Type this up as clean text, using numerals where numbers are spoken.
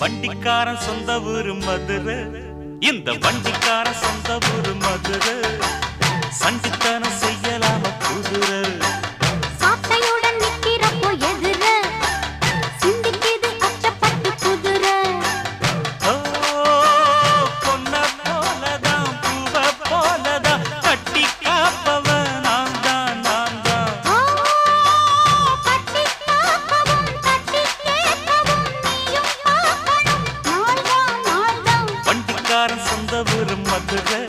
வண்டிக்காரன் சொந்த ஊரு மதுரை, இந்த வண்டிக்காரன் சொந்த ஊரு மதுரை. சண்டித்தனம் செய்யலாம குதிரை, சாட்டையுடன் நிக்கிறப்போ எதிர சிந்திக்குது அச்சப்பட்டு குதிரை. பொன்ன போலதான் பூவ போலதான் கட்டி காப்பவன் நான் தான், நான் தான். கட்டி காக்கவும் கட்டி கேட்கவும் நீயும் பார்க்கணும். நாள்தான் நாள்தான் வண்டிக்காரன் சொந்த ஊரு மதுரை,